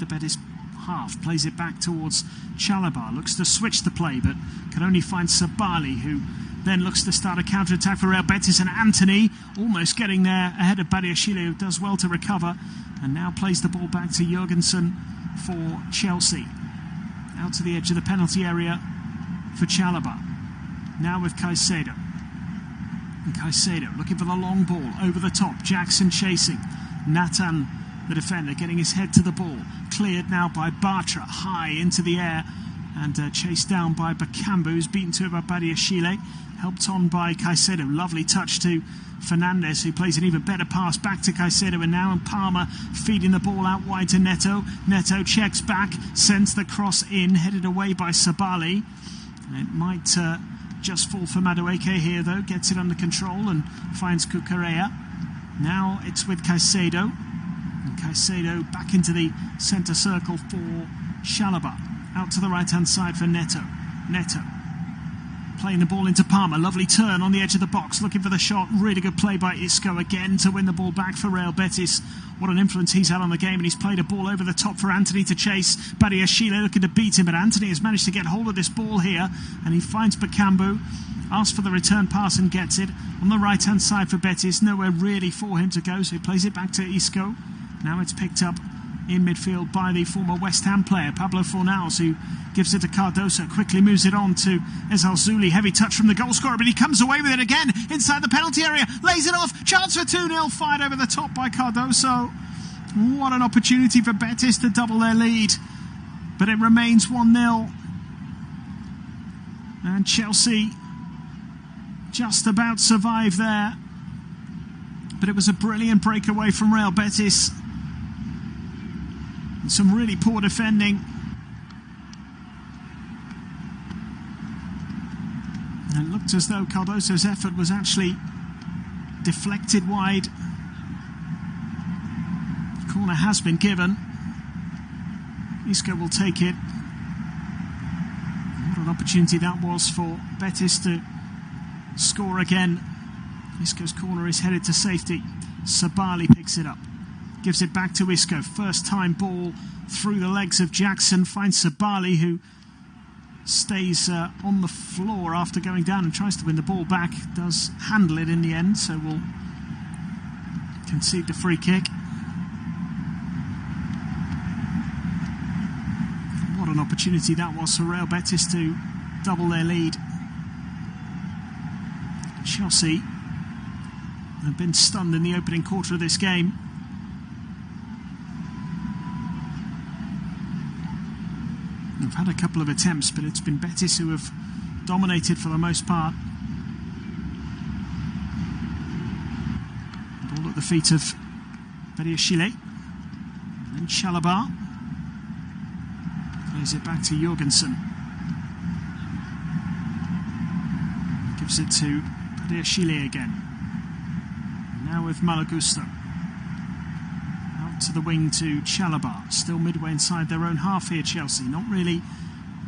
The Betis half plays it back towards Chalobah, looks to switch the play but can only find Sabali, who then looks to start a counter-attack for Real Betis, and Anthony almost getting there ahead of Badiashile, who does well to recover and now plays the ball back to Jorgensen for Chelsea. Out to the edge of the penalty area for Chalobah. Now with Caicedo. And Caicedo looking for the long ball over the top. Jackson chasing. Nathan, the defender, getting his head to the ball. Cleared now by Bartra, high into the air, and chased down by Bakambu, who's beaten to it by Badiashile. Helped on by Caicedo. Lovely touch to Fernandez, who plays an even better pass back to Caicedo, and now Palmer feeding the ball out wide to Neto. Neto checks back, sends the cross in, headed away by Sabali. It might just fall for Madueke here, though. Gets it under control and finds Cucurella. Now it's with Caicedo. And Caicedo back into the centre circle for Chalobah. Out to the right-hand side for Neto. Neto playing the ball into Palmer. Lovely turn on the edge of the box, looking for the shot. Really good play by Isco again to win the ball back for Real Betis. What an influence he's had on the game, and he's played a ball over the top for Anthony to chase. Badiashile looking to beat him, but Anthony has managed to get hold of this ball here, and he finds Bakambu, asks for the return pass and gets it. On the right-hand side for Betis, nowhere really for him to go, so he plays it back to Isco. Now it's picked up in midfield by the former West Ham player, Pablo Fornals, who gives it to Cardoso, quickly moves it on to Ezalzouli. Heavy touch from the goal scorer, but he comes away with it again inside the penalty area, lays it off, chance for 2-0, fired over the top by Cardoso. What an opportunity for Betis to double their lead, but it remains 1-0. And Chelsea just about survived there, but it was a brilliant breakaway from Real Betis. And some really poor defending. And it looked as though Cardoso's effort was actually deflected wide. The corner has been given. Isco will take it. What an opportunity that was for Betis to score again. Isco's corner is headed to safety. Sabali picks it up. Gives it back to Isco. First time ball through the legs of Jackson. Finds Sabali, who stays on the floor after going down and tries to win the ball back. Does handle it in the end, so will concede the free kick. What an opportunity that was for Real Betis to double their lead. Chelsea have been stunned in the opening quarter of this game. They've had a couple of attempts, but it's been Betis who have dominated for the most part. Ball at the feet of Badiashile. And then Chalobah plays it back to Jorgensen. Gives it to Badiashile again. Now with Malagusto. To the wing to Chalobah, still midway inside their own half here, Chelsea. Not really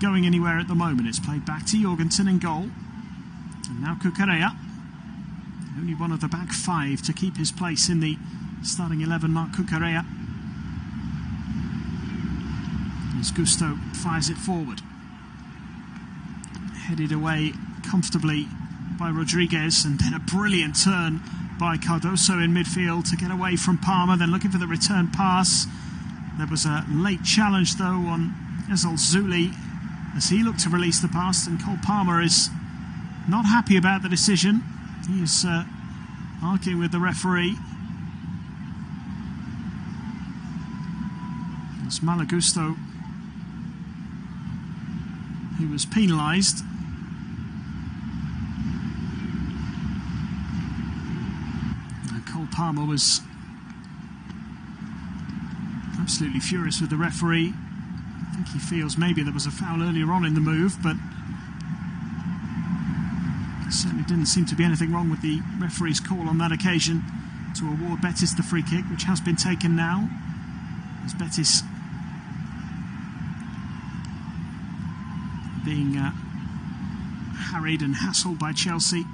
going anywhere at the moment. It's played back to Jorgensen in goal. And now Cucurella. Only one of the back five to keep his place in the starting 11, Marc Cucurella. As Gusto fires it forward. Headed away comfortably by Rodriguez, and then a brilliant turn by Cardoso in midfield to get away from Palmer, then looking for the return pass. There was a late challenge though on Ezalzouli as he looked to release the pass, and Cole Palmer is not happy about the decision. He is arguing with the referee. It's Malagusto who was penalised. Palmer was absolutely furious with the referee. I think he feels maybe there was a foul earlier on in the move, but there certainly didn't seem to be anything wrong with the referee's call on that occasion to award Betis the free kick, which has been taken now, as Betis being harried and hassled by Chelsea.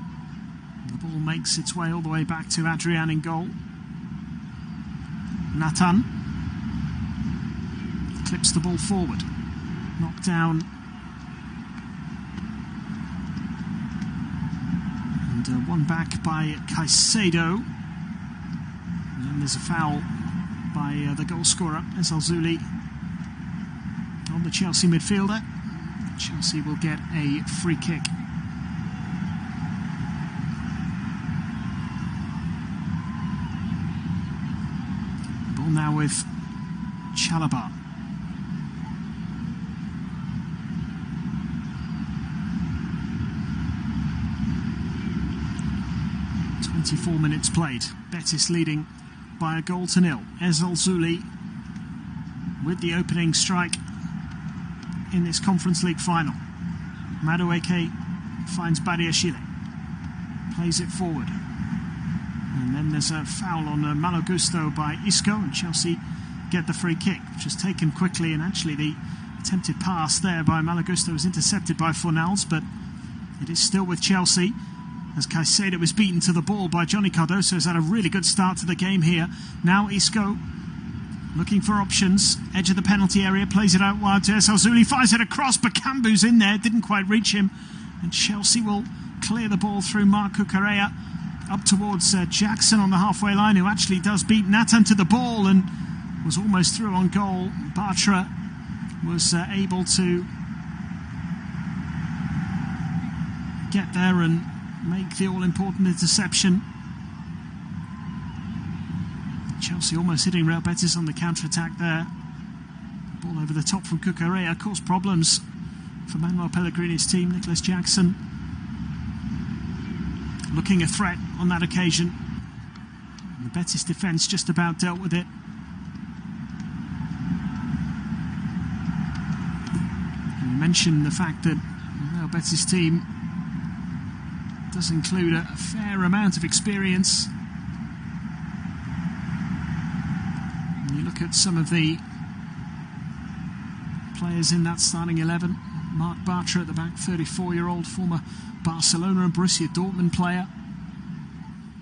The ball makes its way all the way back to Adrian in goal. Nathan clips the ball forward. Knocked down. And one back by Caicedo. And then there's a foul by the goal scorer, Ezalzouli, on the Chelsea midfielder. Chelsea will get a free kick. Ball now with Chalobah. .24 minutes played. Betis leading by a goal to nil. Ezalzouli with the opening strike in this Conference League final. Madueke finds Badiashile, plays it forward, and then there's a foul on Malo Gusto by Isco, and Chelsea get the free kick, which is taken quickly, and actually the attempted pass there by Malo Gusto was intercepted by Fornals, but it is still with Chelsea, as Caicedo was beaten to the ball by Johnny Cardoso. Has had a really good start to the game here. Now Isco looking for options, edge of the penalty area, plays it out wide to Ezalzouli, fires it across, but Kambu's in there, didn't quite reach him, and Chelsea will clear the ball through Marc Cucurella up towards Jackson on the halfway line, who actually does beat Nathan to the ball and was almost through on goal. Bartra was able to get there and make the all-important interception. Chelsea almost hitting Real Betis on the counter-attack there. Ball over the top from Cucurella caused problems for Manuel Pellegrini's team. Nicholas Jackson looking a threat on that occasion. The Betis defence just about dealt with it. And you mentioned the fact that the Real Betis team does include a fair amount of experience. And you look at some of the players in that starting 11. Marc Bartra at the back, 34-year-old former Barcelona and Borussia Dortmund player.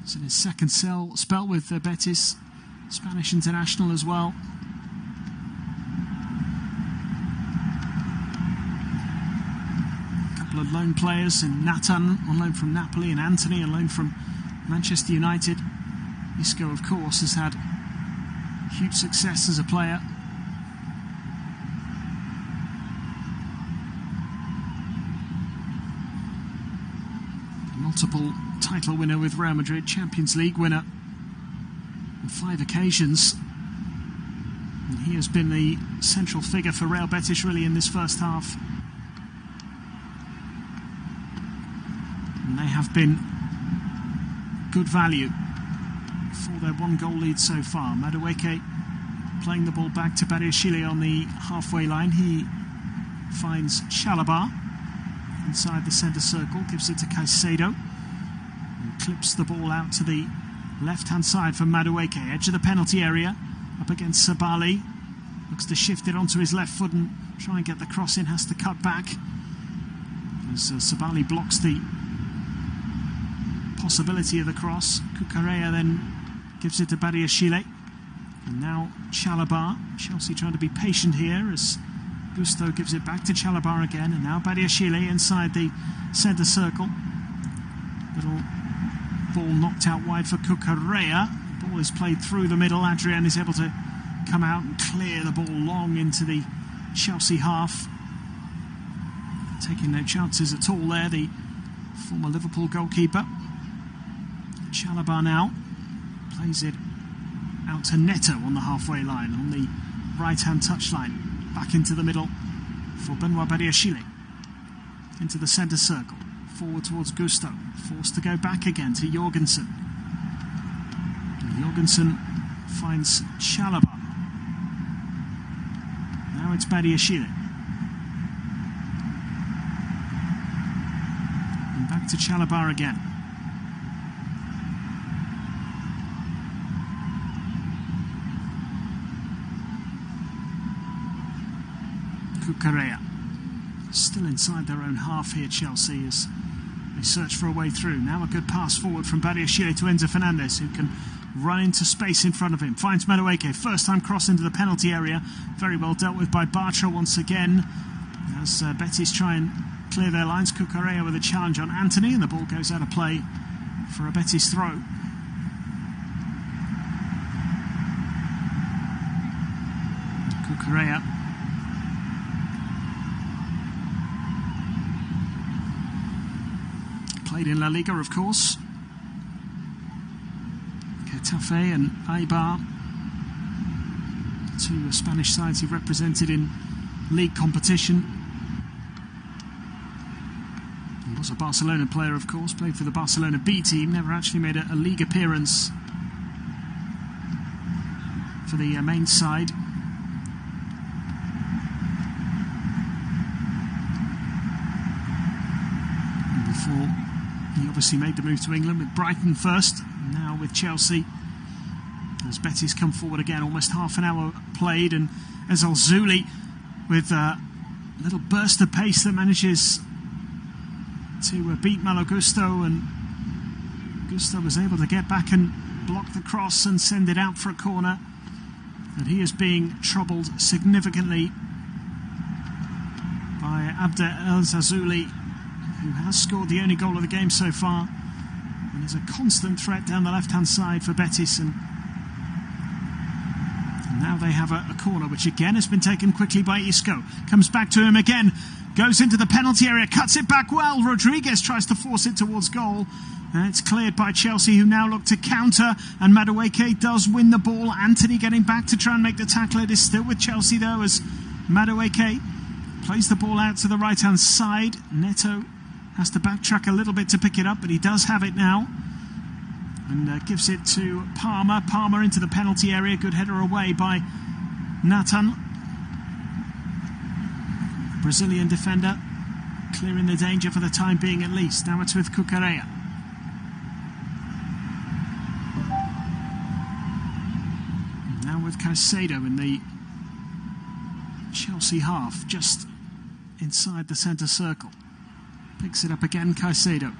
He's in his second spell with Betis, Spanish international as well. A couple of loan players in Nathan on loan from Napoli and Anthony on loan from Manchester United. Isco, of course, has had huge success as a player. Multiple title winner with Real Madrid, Champions League winner on 5 occasions. And he has been the central figure for Real Betis really in this first half. And they have been good value for their 1-goal lead so far. Madueke playing the ball back to Badiashile on the halfway line. He finds Chalobah inside the centre circle, gives it to Caicedo, and clips the ball out to the left-hand side for Madueke, edge of the penalty area, up against Sabali, looks to shift it onto his left foot and try and get the cross in, has to cut back, as Sabali blocks the possibility of the cross. Cucurella then gives it to Badiashile, and now Chalobah. Chelsea trying to be patient here as Gusto gives it back to Chalobah again, and now Badiashile inside the centre circle. Little ball knocked out wide for Cucurella. The ball is played through the middle. Adrian is able to come out and clear the ball long into the Chelsea half. Taking no chances at all there, the former Liverpool goalkeeper. Chalobah now plays it out to Neto on the halfway line, on the right-hand touchline. Back into the middle for Benoit Badiashile. Into the centre circle. Forward towards Gusto. Forced to go back again to Jorgensen. And Jorgensen finds Chalobah. Now it's Badiashile. And back to Chalobah again. Cucurella still inside their own half here, Chelsea, as they search for a way through. Now a good pass forward from Badiashile to Enzo Fernandez, who can run into space in front of him. Finds Madueke. First time cross into the penalty area. Very well dealt with by Bartra once again. As Betis try and clear their lines. Cucurella with a challenge on Anthony, and the ball goes out of play for a Betis throw. Cucurella. Played in La Liga, of course. Getafe and Eibar, two Spanish sides he represented in league competition. He was a Barcelona player, of course, played for the Barcelona B team, never actually made a league appearance for the main side. And before he obviously made the move to England with Brighton first, now with Chelsea. As Betis come forward again, almost half an hour played, and Ezalzouli with a little burst of pace that manages to beat Malo Gusto, and Gusto was able to get back and block the cross and send it out for a corner. But he is being troubled significantly by Abder Ezalzouli, who has scored the only goal of the game so far and is a constant threat down the left-hand side for Betis. And now they have a corner, which again has been taken quickly by Isco. Comes back to him again, goes into the penalty area, cuts it back well. Rodriguez tries to force it towards goal, and it's cleared by Chelsea, who now look to counter, and Madueke does win the ball. Anthony getting back to try and make the tackle. It is still with Chelsea though, as Madueke plays the ball out to the right-hand side. Neto has to backtrack a little bit to pick it up, but he does have it now. And gives it to Palmer. Palmer into the penalty area. Good header away by Nathan. Brazilian defender clearing the danger for the time being at least. Now it's with Cucurella. Now with Caicedo in the Chelsea half, just inside the centre circle. Picks it up again, Caicedo.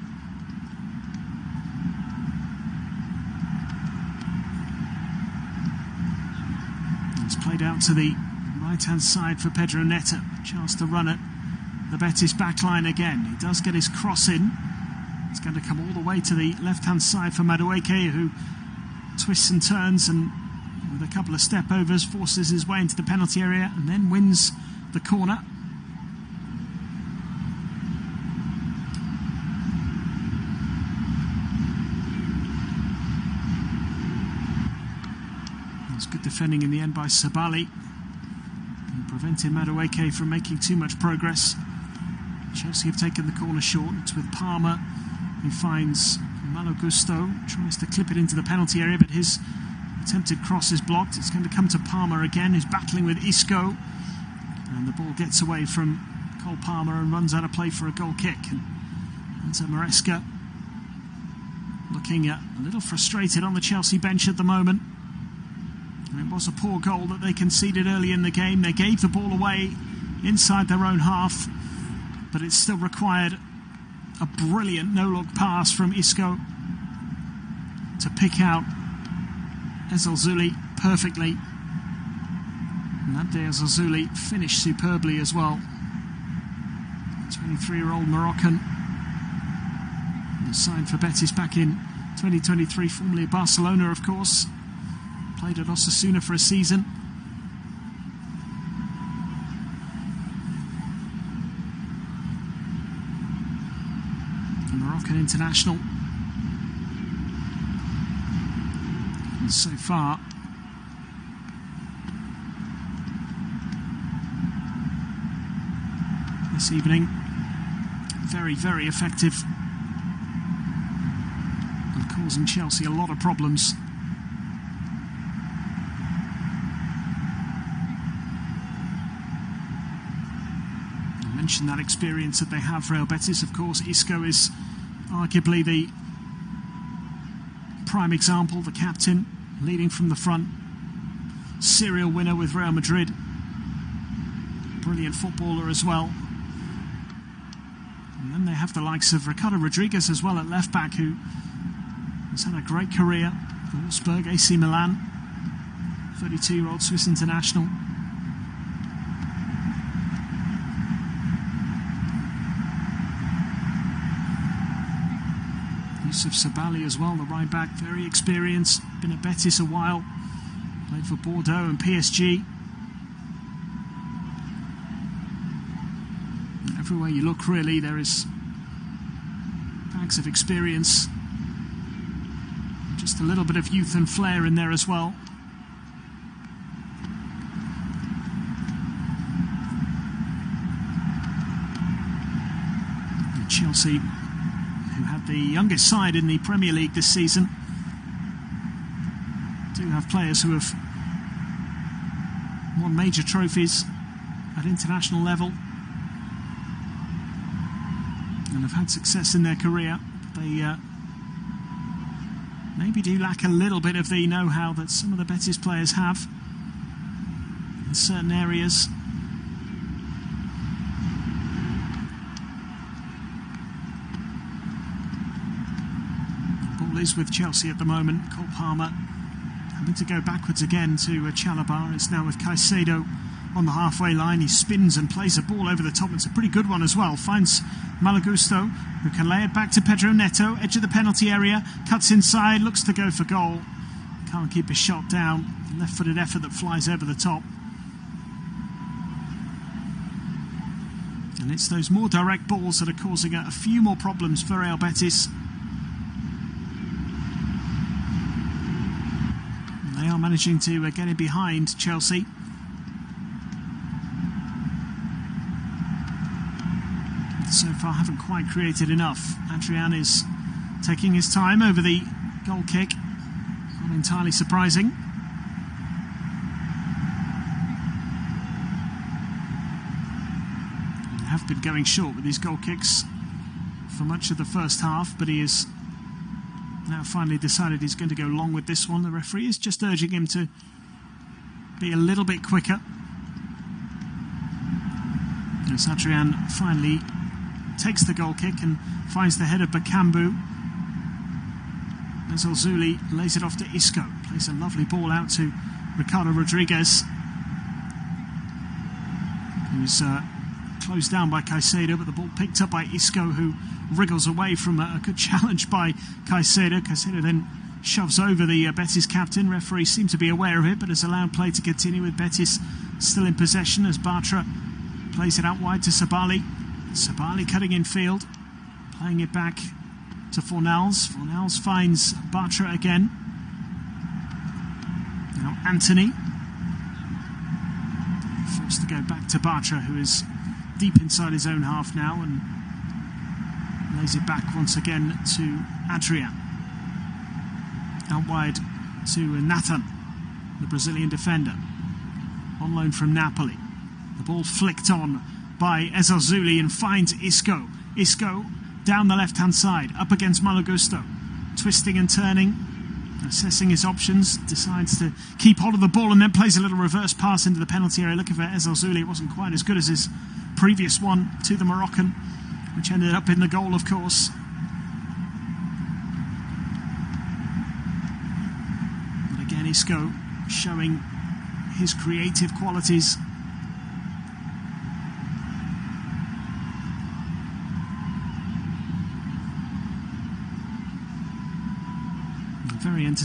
It's played out to the right-hand side for Pedro Neto. Chance to run it. The Betis backline again. He does get his cross in. It's going to come all the way to the left-hand side for Madueke, who twists and turns and with a couple of step-overs forces his way into the penalty area and then wins the corner. It's good defending in the end by Sabali, and prevented Madueke from making too much progress. Chelsea have taken the corner short. It's with Palmer, who finds Malo Gusto, tries to clip it into the penalty area, but his attempted cross is blocked. It's going to come to Palmer again, who's battling with Isco, and the ball gets away from Cole Palmer and runs out of play for a goal kick. And Enzo Maresca looking a little frustrated on the Chelsea bench at the moment. And it was a poor goal that they conceded early in the game. They gave the ball away inside their own half, but it still required a brilliant no-look pass from Isco to pick out Ezalzouli perfectly. And that day Ezalzouli finished superbly as well. 23-year-old Moroccan, signed for Betis back in 2023, formerly at Barcelona, of course. Played at Osasuna for a season. A Moroccan international. And so far, this evening, very, very effective, and causing Chelsea a lot of problems. That experience that they have for Real Betis, of course. Isco is arguably the prime example, the captain, leading from the front, serial winner with Real Madrid, brilliant footballer as well. And then they have the likes of Ricardo Rodriguez as well at left back, who has had a great career, Wolfsburg, AC Milan, 32-year-old Swiss international. Yusuf Sabali as well, the right back, very experienced, been at Betis a while, played for Bordeaux and PSG. Everywhere you look, really, there is bags of experience, just a little bit of youth and flair in there as well. And Chelsea, who had the youngest side in the Premier League this season, do have players who have won major trophies at international level and have had success in their career. They maybe do lack a little bit of the know-how that some of the Betis players have in certain areas. Ball is with Chelsea at the moment. Cole Palmer having to go backwards again to Chalobah. It's now with Caicedo on the halfway line. He spins and plays a ball over the top. It's a pretty good one as well. Finds Malagusto, who can lay it back to Pedro Neto, edge of the penalty area, cuts inside, looks to go for goal. Can't keep his shot down. Left-footed effort that flies over the top. And it's those more direct balls that are causing a few more problems for Real Betis. And they are managing to get in behind Chelsea. So far haven't quite created enough. Adrian is taking his time over the goal kick. Not entirely surprising. They have been going short with these goal kicks for much of the first half, but he has now finally decided he's going to go long with this one. The referee is just urging him to be a little bit quicker. As Adrian finally takes the goal kick and finds the head of Bakambu. Ezalzouli lays it off to Isco. Plays a lovely ball out to Ricardo Rodriguez, who's closed down by Caicedo, but the ball picked up by Isco, who wriggles away from a good challenge by Caicedo. Caicedo then shoves over the Betis captain. Referee seemed to be aware of it, but has allowed play to continue with Betis still in possession as Bartra plays it out wide to Sabali. Sabali cutting in field, playing it back to Fornals. Fornals finds Bartra again. Now Anthony, forced to go back to Bartra, who is deep inside his own half now, and lays it back once again to Adrian. Out wide to Nathan, the Brazilian defender, on loan from Napoli. The ball flicked on by Ezalzouli and finds Isco. Isco down the left-hand side, up against Malagusto. Twisting and turning, assessing his options, decides to keep hold of the ball and then plays a little reverse pass into the penalty area, looking for Ezalzouli. It wasn't quite as good as his previous one to the Moroccan, which ended up in the goal, of course. But again, Isco showing his creative qualities. Very entertaining.